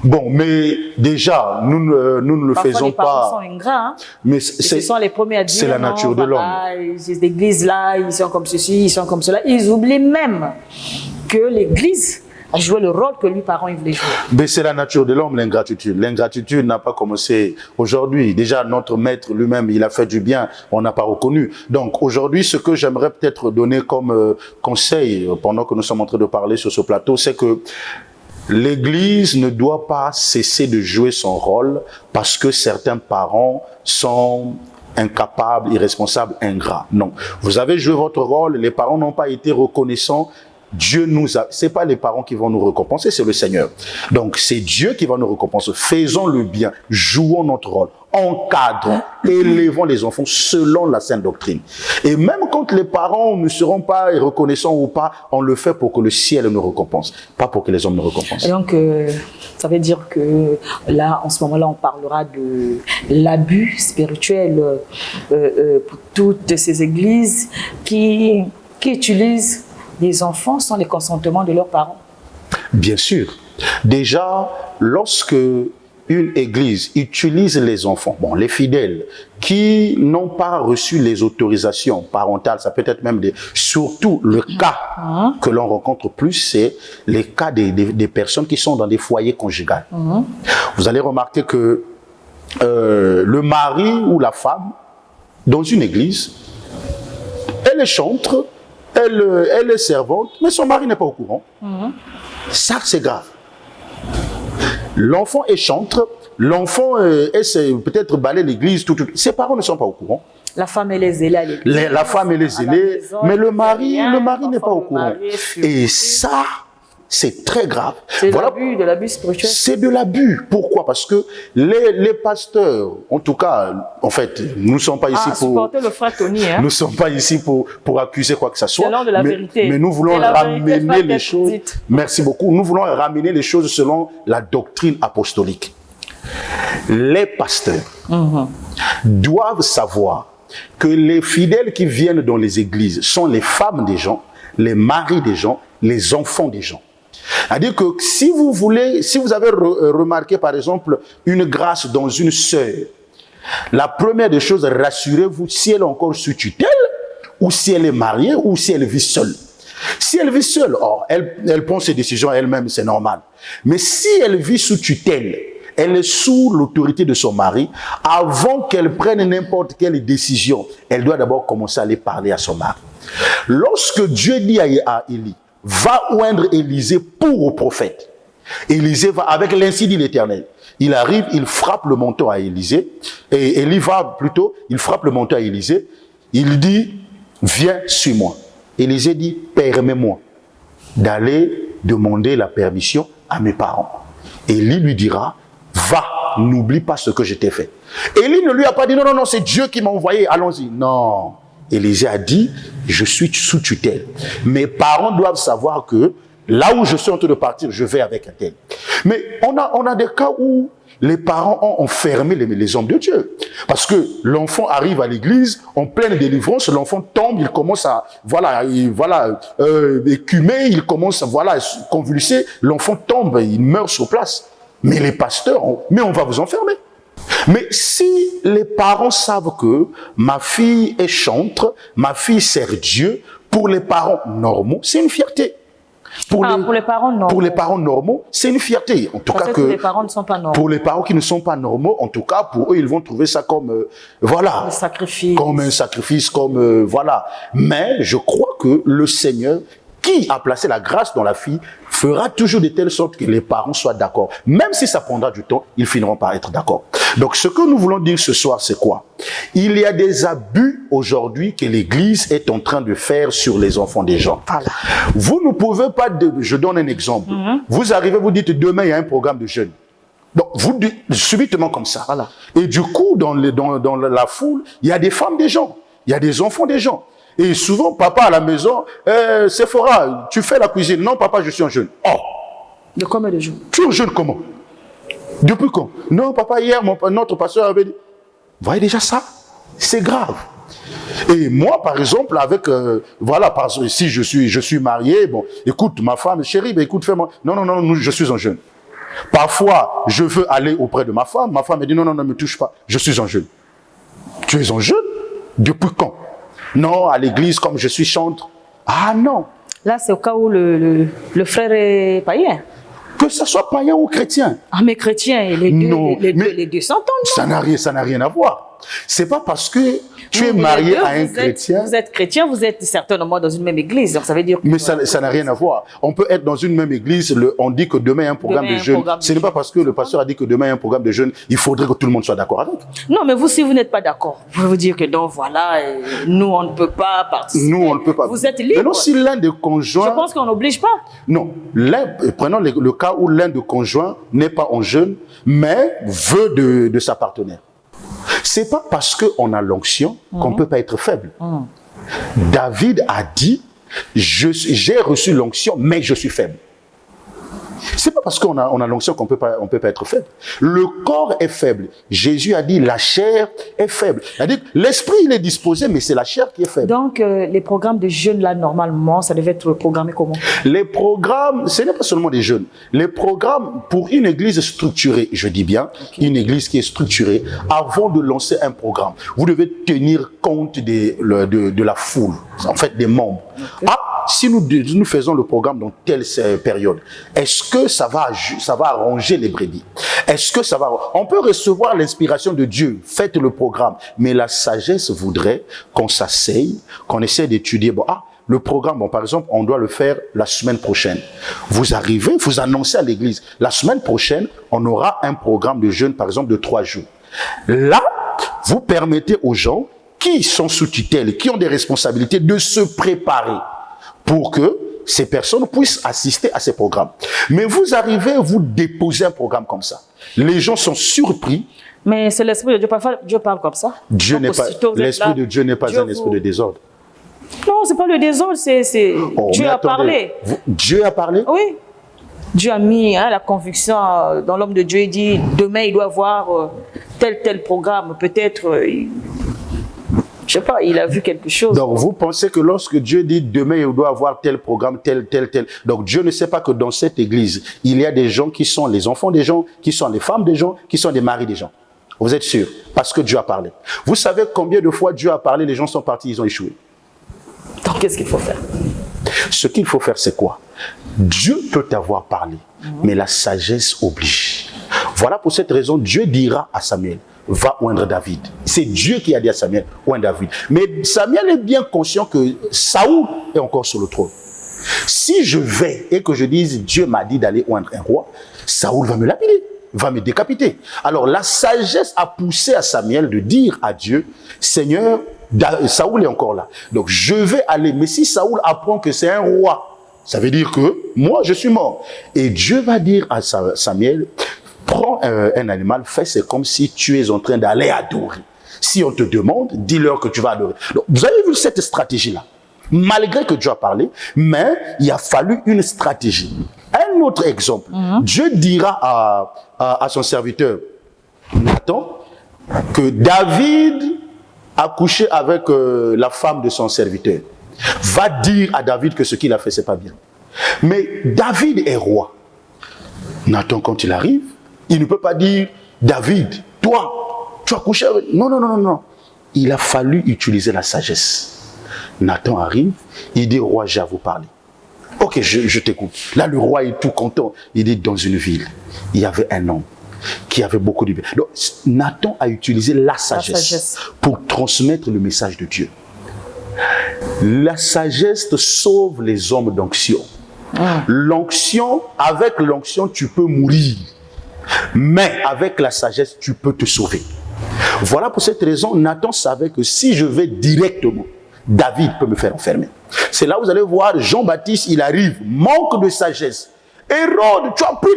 Bon, mais déjà, nous ne le Parfois, faisons les parents pas. sont ingrats. Hein. Mais Ce sont les premiers à dire c'est la nature de l'homme. Ces églises-là, ils sont comme ceci, ils sont comme cela. Ils oublient même que l'église a joué le rôle que lui, parents, ils voulaient jouer. Mais c'est la nature de l'homme, l'ingratitude. L'ingratitude n'a pas commencé aujourd'hui. Déjà, notre maître lui-même, il a fait du bien, on n'a pas reconnu. Donc aujourd'hui, ce que j'aimerais peut-être donner comme conseil, pendant que nous sommes en train de parler sur ce plateau, c'est que l'Église ne doit pas cesser de jouer son rôle parce que certains parents sont incapables, irresponsables, ingrats. Non. Vous avez joué votre rôle, les parents n'ont pas été reconnaissants. Dieu nous a, c'est pas les parents qui vont nous récompenser, c'est le Seigneur. Donc, c'est Dieu qui va nous récompenser. Faisons le bien, jouons notre rôle, encadrons, élevons les enfants selon la sainte doctrine. Et même quand les parents ne seront pas reconnaissants ou pas, on le fait pour que le ciel nous récompense, pas pour que les hommes nous récompensent. Et donc, ça veut dire que là, en ce moment-là, on parlera de l'abus spirituel pour toutes ces églises qui utilisent des enfants sans le consentement de leurs parents. Bien sûr. Déjà, lorsque une église utilise les enfants, bon, les fidèles, qui n'ont pas reçu les autorisations parentales, ça peut être même surtout le cas que l'on rencontre plus, c'est les cas des personnes qui sont dans des foyers conjugaux. Vous allez remarquer que le mari ou la femme, dans une église, elle est chantre, elle est servante, mais son mari n'est pas au courant. Ça, c'est grave. L'enfant est chantre, l'enfant essaie peut-être balayer l'église, tout. Ses parents ne sont pas au courant. La femme, elle est zélée à l'église. La femme, elle est zélée, mais le mari n'est pas au courant. Et ça, c'est très grave. C'est de l'abus spirituel. C'est de l'abus. Pourquoi? Parce que les pasteurs, en tout cas, en fait, nous ne sommes pas ici pour... supporter le frère Tony. Hein? Nous ne sommes pas ici pour accuser quoi que ce soit. Selon de la vérité. Mais nous voulons ramener les choses... Dite. Merci beaucoup. Nous voulons ramener les choses selon la doctrine apostolique. Les pasteurs doivent savoir que les fidèles qui viennent dans les églises sont les femmes des gens, les maris des gens, les enfants des gens. C'est-à-dire que si vous avez remarqué par exemple une grâce dans une sœur, la première des choses, rassurez-vous si elle est encore sous tutelle, ou si elle est mariée, ou si elle vit seule. Si elle vit seule, elle prend ses décisions elle-même, c'est normal. Mais si elle vit sous tutelle, elle est sous l'autorité de son mari, avant qu'elle prenne n'importe quelle décision, elle doit d'abord commencer à aller parler à son mari. Lorsque Dieu dit à Élie, va oindre Élisée pour le prophète, Élisée va, avec l'ainsi dit l'Éternel, il arrive, il frappe le menton à Élisée, et Élie va plutôt, il frappe le menton à Élisée, il dit, viens, suis-moi. Élisée dit, permets-moi d'aller demander la permission à mes parents. Élie lui dira, va, n'oublie pas ce que je t'ai fait. Élie ne lui a pas dit, non, c'est Dieu qui m'a envoyé, allons-y. Non, Élisée a dit, je suis sous tutelle. Mes parents doivent savoir que là où je suis en train de partir, je vais avec un tel. Mais on a des cas où les parents ont enfermé les hommes de Dieu. Parce que l'enfant arrive à l'église, en pleine délivrance, l'enfant tombe, il commence à, écumer, il commence à, convulser, l'enfant tombe, il meurt sur place. Mais les pasteurs, mais on va vous enfermer. Mais si les parents savent que ma fille est chantre, ma fille sert Dieu, pour les parents normaux, c'est une fierté. Pour les parents normaux, c'est une fierté. En tout cas que les parents ne sont pas normaux. Pour les parents qui ne sont pas normaux, en tout cas, pour eux, ils vont trouver ça comme, un sacrifice. Comme un sacrifice, Mais je crois que le Seigneur, qui a placé la grâce dans la fille, fera toujours de telle sorte que les parents soient d'accord. Même si ça prendra du temps, ils finiront par être d'accord. Donc, ce que nous voulons dire ce soir, c'est quoi? Il y a des abus aujourd'hui que l'Église est en train de faire sur les enfants des gens. Voilà. Vous ne pouvez pas... Je donne un exemple. Vous arrivez, vous dites, demain, il y a un programme de jeûne. Donc, vous dites subitement comme ça. Voilà. Et du coup, dans la foule, il y a des femmes des gens. Il y a des enfants des gens. Et souvent, papa à la maison, Sephora, tu fais la cuisine. Non, papa, je suis en jeûne. Oh! De combien de jours? Tu es en jeûne comment? Depuis quand? Non, papa, hier, notre pasteur avait dit. Vous voyez déjà ça? C'est grave. Et moi, par exemple, avec, si je suis marié, bon, écoute, ma femme, chérie, ben, écoute, fais-moi. Non, je suis en jeûne. Parfois, je veux aller auprès de ma femme me dit, non, ne me touche pas, je suis en jeûne. Tu es en jeûne? Depuis quand? Non, à l'église, comme je suis chantre. Ah non. Là, c'est au cas où le frère est païen. Que ce soit païen ou chrétien. Ah, mais chrétien, les deux s'entendent. Ça n'a rien à voir. C'est pas parce que tu es marié à un chrétien. Vous êtes chrétien, vous êtes certainement dans une même église. Donc ça veut dire que mais ça n'a rien à voir. On peut être dans une même église, on dit que demain il y a un programme de jeûne. Ce n'est pas parce que le pasteur a dit que demain il y a un programme de jeûne, il faudrait que tout le monde soit d'accord avec. Non, mais vous, si vous n'êtes pas d'accord, vous pouvez vous dire que donc voilà, nous on ne peut pas participer. Nous on ne peut pas. Vous êtes libre. Mais non, si l'un des conjoints. Je pense qu'on n'oblige pas. Non, prenons le cas où l'un des conjoints n'est pas en jeûne, mais veut de sa partenaire. C'est pas parce qu'on a l'onction qu'on ne peut pas être faible. David a dit, j'ai reçu l'onction, mais je suis faible. C'est pas parce qu'on a l'onction qu'on peut pas être faible. Le corps est faible. Jésus a dit, la chair est faible. C'est-à-dire, l'esprit, il est disposé, mais c'est la chair qui est faible. Donc, les programmes de jeûne, là, normalement, ça devait être programmé comment? Les programmes, ce n'est pas seulement des jeûnes. Les programmes, pour une église structurée, je dis bien, une église qui est structurée, avant de lancer un programme, vous devez tenir compte de la foule, en fait, des membres. Ah, si nous faisons le programme dans telle période, est-ce que ça va arranger les brebis? Est-ce que ça va... On peut recevoir l'inspiration de Dieu, faites le programme, mais la sagesse voudrait qu'on s'asseye, qu'on essaie d'étudier. Le programme, par exemple, on doit le faire la semaine prochaine. Vous arrivez, vous annoncez à l'église, la semaine prochaine, on aura un programme de jeûne, par exemple, de 3 jours. Là, vous permettez aux gens qui sont sous tutelle, qui ont des responsabilités, de se préparer pour que ces personnes puissent assister à ces programmes. Mais vous arrivez, vous déposez un programme comme ça. Les gens sont surpris. Mais c'est l'esprit de Dieu. Parfois, Dieu parle comme ça. L'esprit de Dieu n'est pas un esprit de désordre. Non, c'est pas le désordre, Dieu a parlé. Dieu a parlé? Oui. Dieu a mis la conviction dans l'homme de Dieu. Il dit, demain, il doit avoir tel programme. Peut-être, je sais pas, il a vu quelque chose. Donc, vous pensez que lorsque Dieu dit, demain, il doit avoir tel programme, tel. Donc, Dieu ne sait pas que dans cette église, il y a des gens qui sont les enfants des gens, qui sont les femmes des gens, qui sont les maris des gens. Vous êtes sûr? Parce que Dieu a parlé. Vous savez combien de fois Dieu a parlé, les gens sont partis, ils ont échoué. Donc, qu'est-ce qu'il faut faire? Ce qu'il faut faire, c'est quoi? Dieu peut t'avoir parlé, mais la sagesse oblige. Voilà pour cette raison, Dieu dira à Samuel, va oindre David. C'est Dieu qui a dit à Samuel, oindre David. Mais Samuel est bien conscient que Saoul est encore sur le trône. Si je vais et que je dise, Dieu m'a dit d'aller oindre un roi, Saoul va me lapider, va me décapiter. Alors la sagesse a poussé à Samuel de dire à Dieu, Seigneur, Saoul est encore là. Donc je vais aller. Mais si Saoul apprend que c'est un roi, ça veut dire que moi, je suis mort. Et Dieu va dire à Samuel, prends un animal, fais c'est comme si tu es en train d'aller adorer. Si on te demande, dis-leur que tu vas adorer. Donc, vous avez vu cette stratégie-là. Malgré que Dieu a parlé, mais il a fallu une stratégie. Un autre exemple, Dieu dira à son serviteur, Nathan, que David a couché avec la femme de son serviteur. Va dire à David que ce qu'il a fait, c'est pas bien. Mais David est roi. Nathan, quand il arrive, il ne peut pas dire, David, toi, tu as couché avec... Non. Il a fallu utiliser la sagesse. Nathan arrive, il dit, roi, j'ai à vous parler. Ok, je t'écoute. Là, le roi est tout content. Il dit, dans une ville, il y avait un homme qui avait beaucoup de bien. Donc, Nathan a utilisé la sagesse pour transmettre le message de Dieu. La sagesse sauve les hommes d'onction. L'onction, avec l'onction, tu peux mourir. Mais avec la sagesse, tu peux te sauver. Voilà pour cette raison, Nathan savait que si je vais directement, David peut me faire enfermer. C'est là où vous allez voir Jean-Baptiste, il arrive, manque de sagesse. Hérode, tu as pu...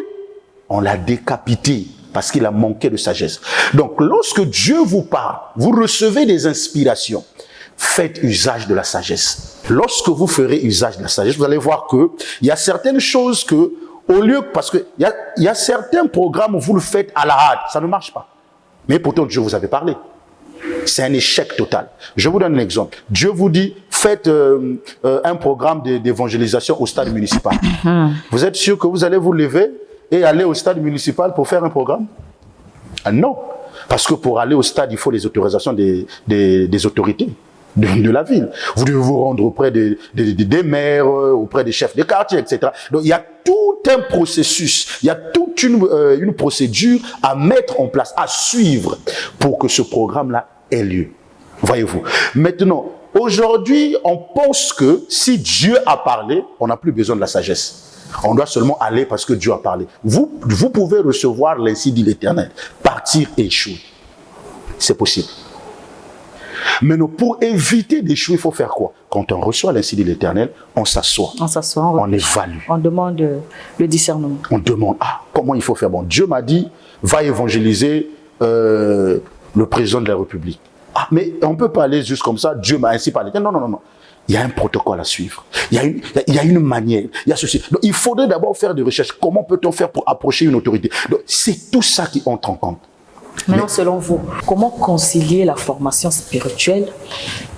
On l'a décapité parce qu'il a manqué de sagesse. Donc, lorsque Dieu vous parle, vous recevez des inspirations. Faites usage de la sagesse. Lorsque vous ferez usage de la sagesse, vous allez voir que il y a certaines choses que, au lieu, parce que il y a certains programmes où vous le faites à la hâte, ça ne marche pas. Mais pourtant Dieu vous avait parlé. C'est un échec total. Je vous donne un exemple. Dieu vous dit, faites un programme d'évangélisation au stade municipal. Vous êtes sûr que vous allez vous lever et aller au stade municipal pour faire un programme? Ah non. Parce que pour aller au stade, il faut les autorisations des autorités de la ville. Vous devez vous rendre auprès des maires, auprès des chefs de quartier, etc. Donc, il y a tout un processus, il y a toute une procédure à mettre en place, à suivre pour que ce programme-là ait lieu. Voyez-vous. Maintenant, aujourd'hui, on pense que si Dieu a parlé, on n'a plus besoin de la sagesse. On doit seulement aller parce que Dieu a parlé. Vous pouvez recevoir l'ainsi dit l'Éternel, partir et échouer. C'est possible. Mais non, pour éviter d'échouer, il faut faire quoi? Quand on reçoit l'ainsi dit l'Éternel, on s'assoit. On évalue. On demande le discernement. On demande, comment il faut faire? Bon, Dieu m'a dit, va évangéliser le président de la République. Mais on ne peut pas aller juste comme ça, Dieu m'a ainsi parlé. Non. Il y a un protocole à suivre. Il y a une manière. Il y a ceci. Donc, il faudrait d'abord faire des recherches. Comment peut-on faire pour approcher une autorité? C'est tout ça qui entre en compte. Maintenant, selon vous, comment concilier la formation spirituelle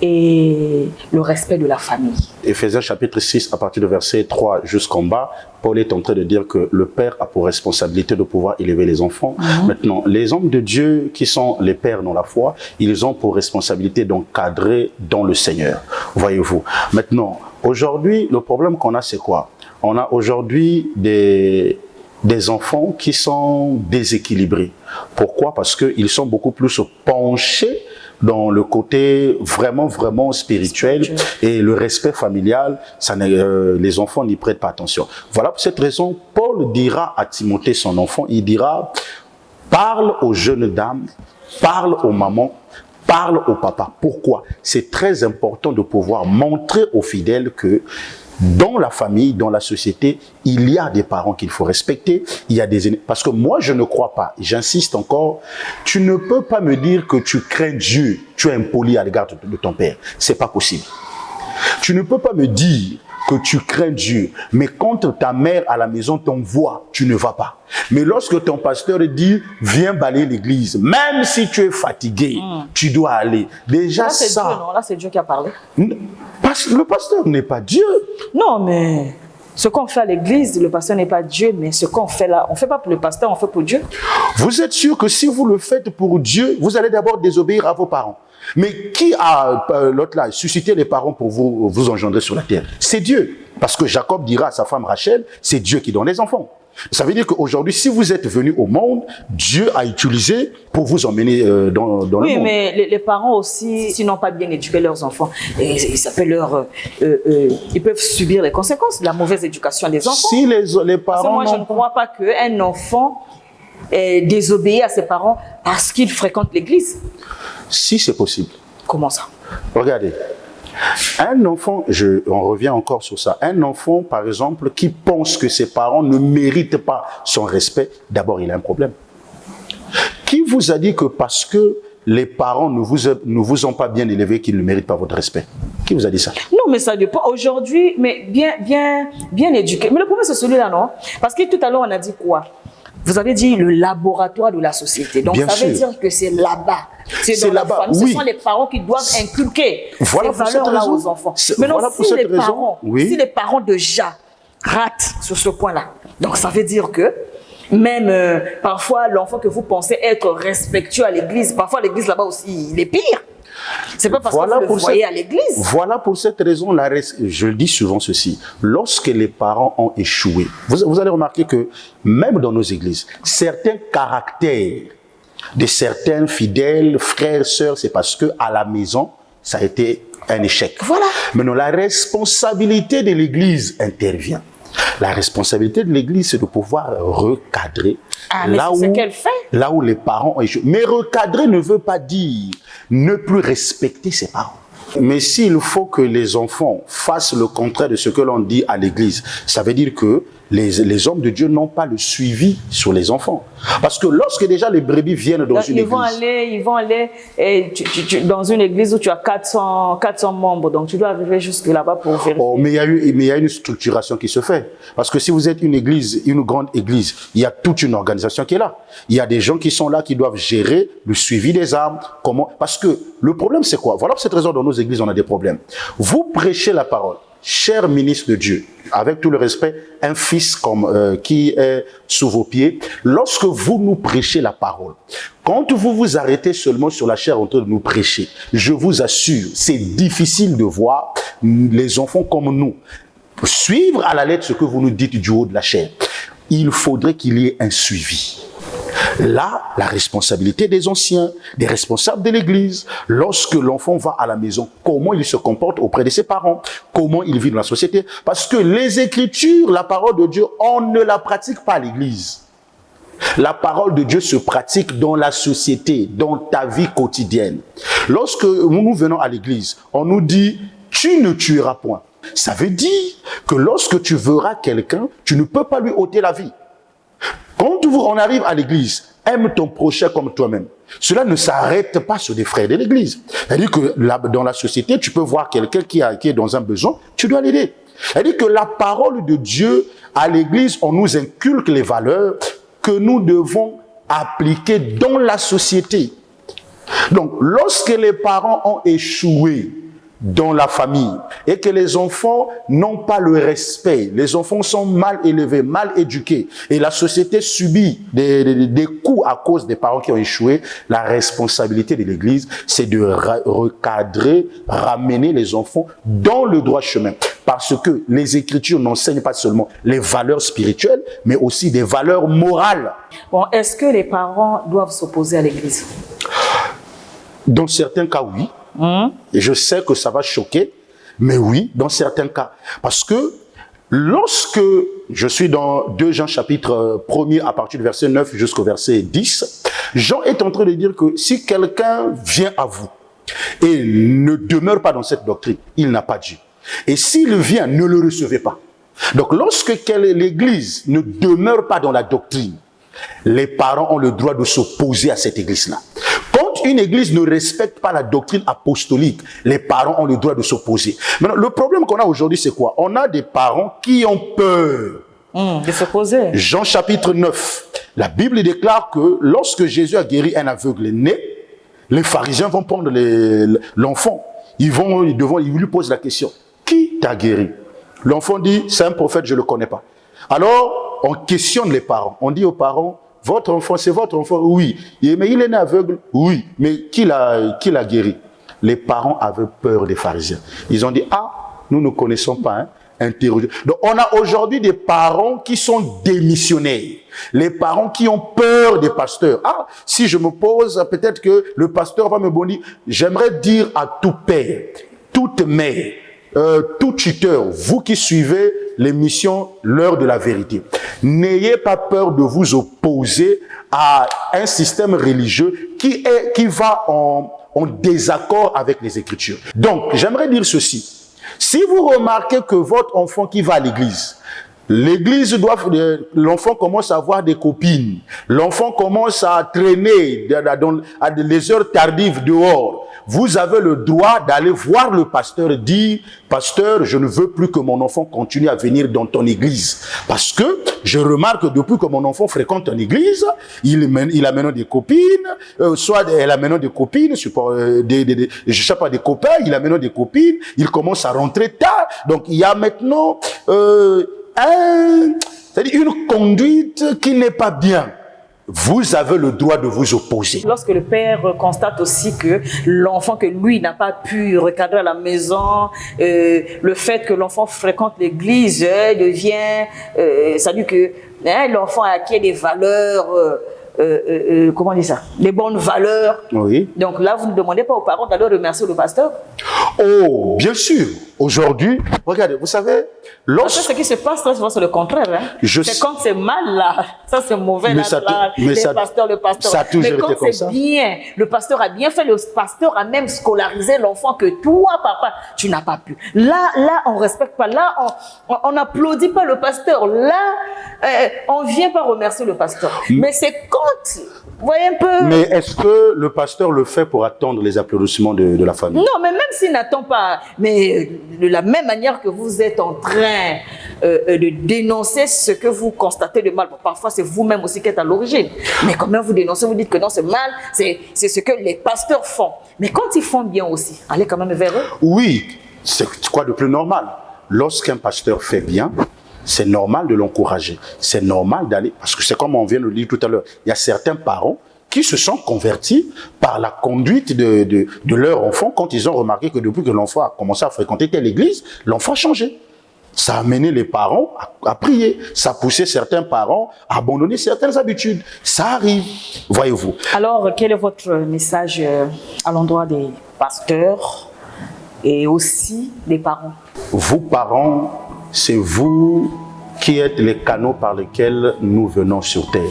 et le respect de la famille? Éphésiens chapitre 6, à partir du verset 3 jusqu'en bas, Paul est en train de dire que le père a pour responsabilité de pouvoir élever les enfants. Maintenant, les hommes de Dieu qui sont les pères dans la foi, ils ont pour responsabilité d'encadrer dans le Seigneur. Voyez-vous. Maintenant, aujourd'hui, le problème qu'on a, c'est quoi? On a aujourd'hui des enfants qui sont déséquilibrés. Pourquoi? Parce qu'ils sont beaucoup plus penchés dans le côté vraiment spirituel et le respect familial, les enfants n'y prêtent pas attention. Voilà pour cette raison, Paul dira à Timothée, son enfant, il dira, parle aux jeunes dames, parle aux mamans, parle au papa. Pourquoi? C'est très important de pouvoir montrer aux fidèles que dans la famille, dans la société, il y a des parents qu'il faut respecter. Il y a des... Parce que moi, je ne crois pas, j'insiste encore, tu ne peux pas me dire que tu crains Dieu, tu es impoli à l'égard de ton père. C'est pas possible. Tu ne peux pas me dire que tu crains Dieu, mais quand ta mère à la maison t'envoie, tu ne vas pas. Mais lorsque ton pasteur dit, viens balayer l'église, même si tu es fatigué, tu dois aller. Déjà là, c'est ça... Dieu, non? Là, c'est Dieu qui a parlé. Le pasteur n'est pas Dieu. Non, mais ce qu'on fait à l'église, le pasteur n'est pas Dieu, mais ce qu'on fait là, on ne fait pas pour le pasteur, on fait pour Dieu. Vous êtes sûr que si vous le faites pour Dieu, vous allez d'abord désobéir à vos parents. Mais qui a, l'autre là, suscité les parents pour vous engendrer sur la terre? C'est Dieu. Parce que Jacob dira à sa femme Rachel, c'est Dieu qui donne les enfants. Ça veut dire qu'aujourd'hui, si vous êtes venu au monde, Dieu a utilisé pour vous emmener dans le monde. Oui, mais les parents aussi, s'ils n'ont pas bien éduqué leurs enfants, ça peut ils peuvent subir les conséquences de la mauvaise éducation des enfants. Si les parents... Parce que moi, je ne crois pas qu'un enfant désobéit à ses parents parce qu'il fréquente l'église. Si c'est possible. Comment ça? Regardez. Un enfant, on revient encore sur ça, un enfant par exemple qui pense que ses parents ne méritent pas son respect, d'abord il a un problème. Qui vous a dit que parce que les parents ne vous ont pas bien élevé qu'ils ne méritent pas votre respect? Qui vous a dit ça? Non, mais ça dépend. Aujourd'hui, mais bien éduqué. Mais le problème c'est celui-là, non? Parce que tout à l'heure on a dit quoi? Vous avez dit le laboratoire de la société. Donc bien ça veut sûr. dire que c'est là-bas. C'est dans la famille. Oui. Ce sont les parents qui doivent inculquer voilà ces valeurs-là aux enfants. Maintenant, voilà si les parents déjà ratent sur ce point-là, donc ça veut dire que même parfois l'enfant que vous pensez être respectueux à l'église, parfois l'église là-bas aussi, il est pire. C'est pas parce que vous le voyez à l'église. Voilà pour cette raison, je dis souvent ceci. Lorsque les parents ont échoué, vous allez remarquer que même dans nos églises, certains caractères de certains fidèles, frères, sœurs, c'est parce que à la maison, ça a été un échec. Voilà. Maintenant, la responsabilité de l'église intervient. La responsabilité de l'église, c'est de pouvoir recadrer là où les parents ont échoué. Mais recadrer ne veut pas dire ne plus respecter ses parents. Mais s'il faut que les enfants fassent le contraire de ce que l'on dit à l'église, ça veut dire que les hommes de Dieu n'ont pas le suivi sur les enfants. Parce que lorsque déjà les brebis viennent dans une église... Ils vont aller dans une église où tu as 400 membres, donc tu dois arriver jusque là-bas pour vérifier. Oh, mais il y a une structuration qui se fait. Parce que si vous êtes une église, une grande église, il y a toute une organisation qui est là. Il y a des gens qui sont là, qui doivent gérer le suivi des âmes. Comment... Parce que le problème, c'est quoi? Voilà pour cette raison, dans nos églises, on a des problèmes. Vous prêchez la parole. Cher ministre de Dieu, avec tout le respect, un fils qui est sous vos pieds, lorsque vous nous prêchez la parole, quand vous vous arrêtez seulement sur la chair en train de nous prêcher, je vous assure, c'est difficile de voir les enfants comme nous suivre à la lettre ce que vous nous dites du haut de la chair. Il faudrait qu'il y ait un suivi. Là, la responsabilité des anciens, des responsables de l'église, lorsque l'enfant va à la maison, comment il se comporte auprès de ses parents, comment il vit dans la société. Parce que les Écritures, la parole de Dieu, on ne la pratique pas à l'église. La parole de Dieu se pratique dans la société, dans ta vie quotidienne. Lorsque nous venons à l'église, on nous dit « tu ne tueras point ». Ça veut dire que lorsque tu verras quelqu'un, tu ne peux pas lui ôter la vie. Quand on arrive à l'église, aime ton prochain comme toi-même. Cela ne s'arrête pas sur des frères de l'église. C'est-à-dire que dans la société, tu peux voir quelqu'un qui est dans un besoin, tu dois l'aider. C'est-à-dire que la parole de Dieu, à l'église, on nous inculque les valeurs que nous devons appliquer dans la société. Donc, lorsque les parents ont échoué dans la famille et que les enfants n'ont pas le respect, les enfants sont mal élevés, mal éduqués et la société subit des coups à cause des parents qui ont échoué, la responsabilité de l'église, c'est de recadrer, ramener les enfants dans le droit chemin. Parce que les Écritures n'enseignent pas seulement les valeurs spirituelles, mais aussi des valeurs morales. Bon, est-ce que les parents doivent s'opposer à l'église? Dans certains cas, oui. Et je sais que ça va choquer, mais oui, dans certains cas. Parce que lorsque je suis dans 2 Jean chapitre 1er à partir du verset 9 jusqu'au verset 10, Jean est en train de dire que si quelqu'un vient à vous et ne demeure pas dans cette doctrine, il n'a pas Dieu. Et s'il vient, ne le recevez pas. Donc lorsque l'église ne demeure pas dans la doctrine, les parents ont le droit de s'opposer à cette église-là. Quand une église ne respecte pas la doctrine apostolique, les parents ont le droit de s'opposer. Maintenant, le problème qu'on a aujourd'hui, c'est quoi? On a des parents qui ont peur de s'opposer. Jean chapitre 9, la Bible déclare que lorsque Jésus a guéri un aveugle né, les pharisiens vont prendre l'enfant. Ils lui posent la question, qui t'a guéri? L'enfant dit, c'est un prophète, je ne le connais pas. Alors, on questionne les parents. On dit aux parents, votre enfant, c'est votre enfant? Oui. Mais il est né aveugle? Oui. Mais qui l'a guéri? Les parents avaient peur des pharisiens. Ils ont dit, ah, nous ne connaissons pas, hein. Interroger. Donc, on a aujourd'hui des parents qui sont démissionnaires. Les parents qui ont peur des pasteurs. Ah, si je me pose, peut-être que le pasteur va me bondir. J'aimerais dire à tout père, toute mère, tout tuteur, vous qui suivez l'émission L'heure de la vérité, n'ayez pas peur de vous opposer à un système religieux qui va en désaccord avec les Écritures. Donc, j'aimerais dire ceci. Si vous remarquez que votre enfant qui va à l'église, l'enfant commence à avoir des copines, l'enfant commence à traîner à des heures tardives dehors, vous avez le droit d'aller voir le pasteur et dire, pasteur, je ne veux plus que mon enfant continue à venir dans ton église. Parce que je remarque que depuis que mon enfant fréquente ton église, il a maintenant des copines, soit elle a maintenant des copines, je sais pas, des copains, il a maintenant des copines, il commence à rentrer tard. Donc il y a maintenant c'est-à-dire une conduite qui n'est pas bien. Vous avez le droit de vous opposer. Lorsque le père constate aussi que l'enfant que lui n'a pas pu recadrer à la maison, le fait que l'enfant fréquente l'église devient, ça dit que l'enfant a acquis des valeurs, comment on dit ça, des bonnes valeurs. Oui. Donc là, vous ne demandez pas aux parents d'aller remercier le pasteur? Oh, bien sûr. Aujourd'hui, regardez, vous savez, ce qui se passe très souvent, c'est le contraire. Hein? C'est quand c'est mal, là, ça c'est mauvais, le pasteur. Mais quand c'est bien, le pasteur a bien fait, le pasteur a même scolarisé l'enfant que toi, papa, tu n'as pas pu. Là, on ne respecte pas. Là, on n'applaudit pas le pasteur. Là, on ne vient pas remercier le pasteur. Mais c'est quand... Vous voyez un peu... Mais est-ce que le pasteur le fait pour attendre les applaudissements de la famille? Non, mais même s'il n'attend pas, mais de la même manière que vous êtes en train de dénoncer ce que vous constatez de mal, parfois c'est vous-même aussi qui êtes à l'origine. Mais quand même vous dénoncez, vous dites que non, c'est mal, c'est ce que les pasteurs font. Mais quand ils font bien aussi, allez quand même vers eux. Oui, c'est quoi de plus normal? Lorsqu'un pasteur fait bien, c'est normal de l'encourager. C'est normal d'aller... Parce que c'est comme on vient de le dire tout à l'heure. Il y a certains parents qui se sont convertis par la conduite de leur enfant quand ils ont remarqué que depuis que l'enfant a commencé à fréquenter telle église, l'enfant a changé. Ça a amené les parents à prier. Ça a poussé certains parents à abandonner certaines habitudes. Ça arrive, voyez-vous. Alors, quel est votre message à l'endroit des pasteurs et aussi des parents? Vous, parents, c'est vous qui êtes les canaux par lesquels nous venons sur terre.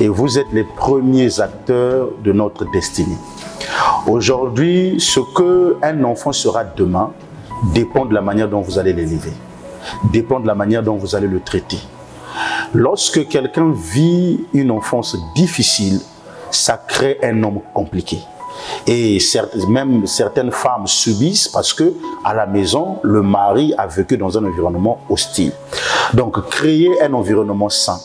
Et vous êtes les premiers acteurs de notre destinée. Aujourd'hui, ce qu'un enfant sera demain dépend de la manière dont vous allez l'élever, dépend de la manière dont vous allez le traiter. Lorsque quelqu'un vit une enfance difficile, ça crée un homme compliqué. Et même certaines femmes subissent parce que à la maison, le mari a vécu dans un environnement hostile. Donc, créez un environnement sain.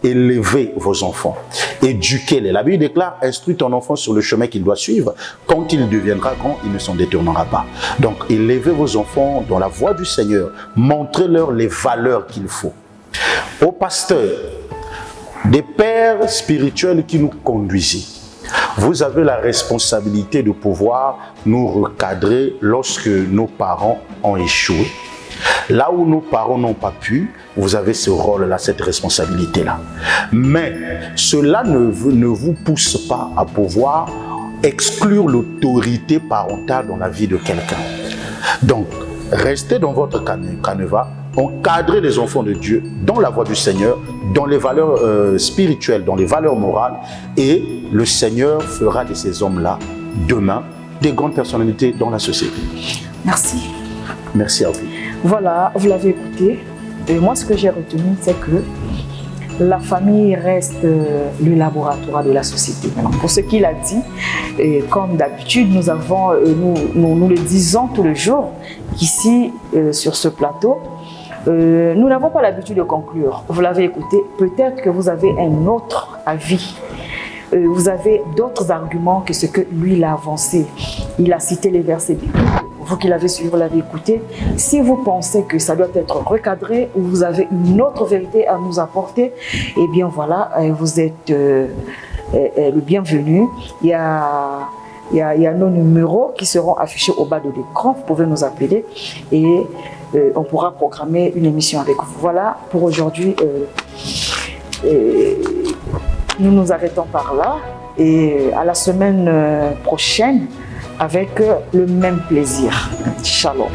Élevez vos enfants, éduquez-les. La Bible déclare, instruis ton enfant sur le chemin qu'il doit suivre. Quand il deviendra grand, il ne s'en détournera pas. Donc, élevez vos enfants dans la voie du Seigneur. Montrez-leur les valeurs qu'il faut. Aux pasteurs, des pères spirituels qui nous conduisent, vous avez la responsabilité de pouvoir nous recadrer lorsque nos parents ont échoué. Là où nos parents n'ont pas pu, vous avez ce rôle-là, cette responsabilité-là. Mais cela ne vous pousse pas à pouvoir exclure l'autorité parentale dans la vie de quelqu'un. Donc, restez dans votre canevas, encadrez les enfants de Dieu dans la voie du Seigneur, dans les valeurs spirituelles, dans les valeurs morales, et le Seigneur fera de ces hommes-là, demain, des grandes personnalités dans la société. Merci. Merci à vous. Voilà, vous l'avez écouté. Et moi, ce que j'ai retenu, c'est que la famille reste le laboratoire de la société. Pour ce qu'il a dit, et comme d'habitude, nous le disons tous les jours, qu'ici, sur ce plateau, nous n'avons pas l'habitude de conclure. Vous l'avez écouté, peut-être que vous avez un autre avis. Vous avez d'autres arguments que ce que lui il a avancé. Il a cité les versets bibliques. Vous qui l'avez suivi, vous l'avez écouté. Si vous pensez que ça doit être recadré ou vous avez une autre vérité à nous apporter, eh bien voilà, vous êtes le bienvenu. Il y a nos numéros qui seront affichés au bas de l'écran. Vous pouvez nous appeler et on pourra programmer une émission avec vous. Voilà, pour aujourd'hui, nous nous arrêtons par là et à la semaine prochaine avec le même plaisir. Shalom.